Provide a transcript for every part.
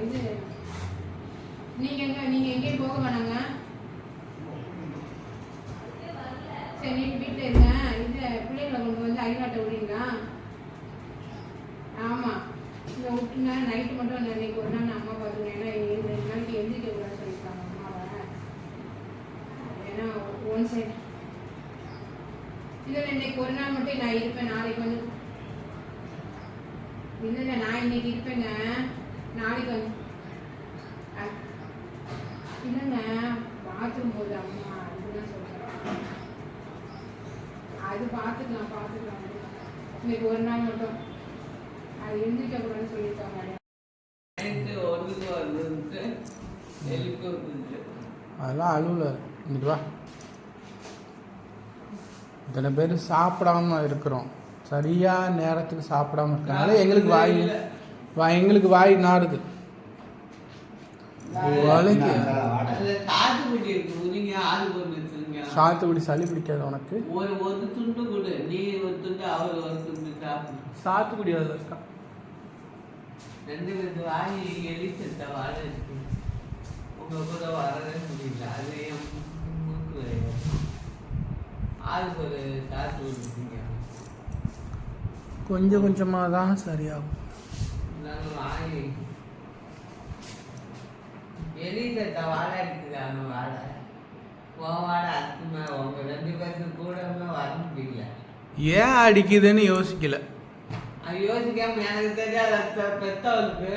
இது நீங்கள் எங்கேயும் போக வேணாங்க. சரி நீங்கள் வீட்டில் இருங்க. இது பிள்ளைகளை கொண்டு வந்து ஐநாட்டை விடுறீங்களா? ஆமாம், இதை விட்டுங்க. நைட்டு மட்டும் இன்னைக்கு ஒரு நாள் நான் அம்மா பார்த்துக்கணும். ஏன்னா 2 நாளைக்கு எழுந்திரிக்க கூடாதுன்னு சொல்லியிருக்காங்க அம்மாவை. ஏன்னா ஒன் சைடு இதில் இன்னைக்கு ஒரு நாள் மட்டும் நான் இருப்பேன். நாளைக்கு வந்து இல்லை நான் இன்னைக்கு இருப்பேங்க. நாளைக்கு வந்து இல்லைங்க பாத்ரூம் போகுது அம்மா, அதுதான் சொல்கிறேன். அது பார்த்துக்கலாம். இன்னைக்கு ஒரு நாள் மட்டும் அது எழுந்திரிக்க கூடாதுன்னு சொல்லியிருக்காங்க. அதெல்லாம் அழுவல. இன்னைக்கு வா, இத்தனை பேர் சாப்பிடாம இருக்கிறோம். சரியாக நேரத்துக்கு சாப்பிடாம இருக்கனால எங்களுக்கு வாய் நாடுது. சாத்துக்குடி சளி பிடிக்காது உனக்கு? ஒரு துண்டு கொடு, நீ ஒரு துண்டு, அவர் ஒரு துண்டு சாப்பிடு. சாத்துக்குடி அதில் இருக்கா? 2 வாய் எலிச்சத்த வாழை இருக்கு. உங்க கூட வரவே முடியல. அது மூக்கு ஆளுக்கு ஒரு சாத்துக்குடி இருக்கீங்க. கொஞ்சம் கொஞ்சமாக தான் சரியாகும். வாய் எலிச்சத்த வாழை இருக்குது. அந்த வாழை வாழை அதுக்குமே உங்க 2 பேருக்கு கூட வர முடியல. ஏன் அடிக்குதுன்னு யோசிக்கல. அது யோசிக்காம எனக்கு தெரியாத பெத்தவளுக்கு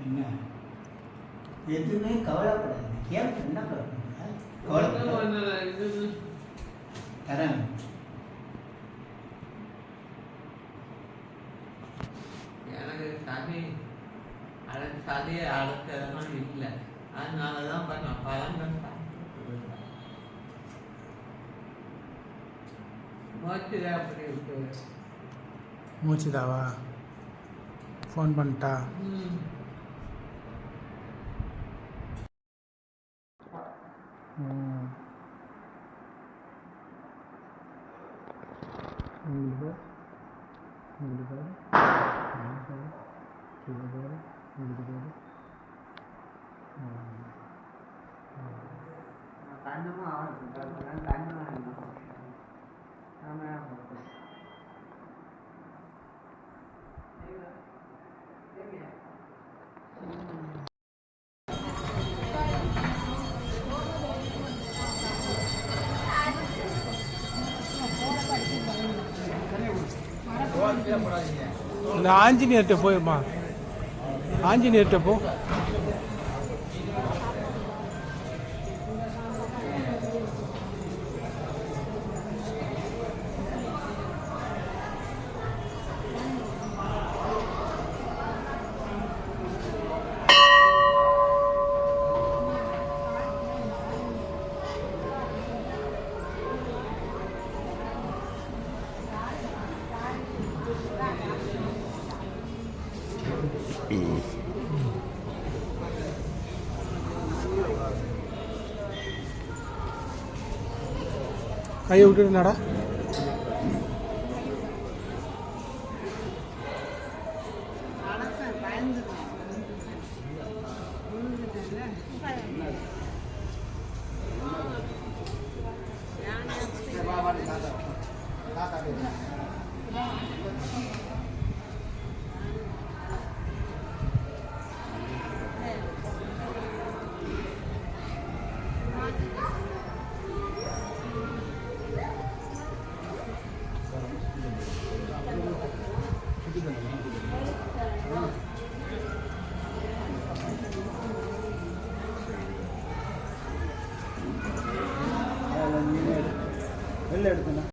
என்ன எதுவுமே கவலைப்படாது. ஏன் என்ன தரேன். எனக்கு சதியை அடைச்சதெல்லாம் இல்லை. அதனாலதான் பண்ணேன். பழங்கள் மூச்சுதான் அப்படி இருக்கு. மூச்சுதாவா? ஃபோன் பண்ணிட்டா? இந்த ஆஞ்சநேயர்கிட்ட போயிருமா? ஆஞ்சநேயர்கிட்ட போ. கையை விட்டுருந்தாடா.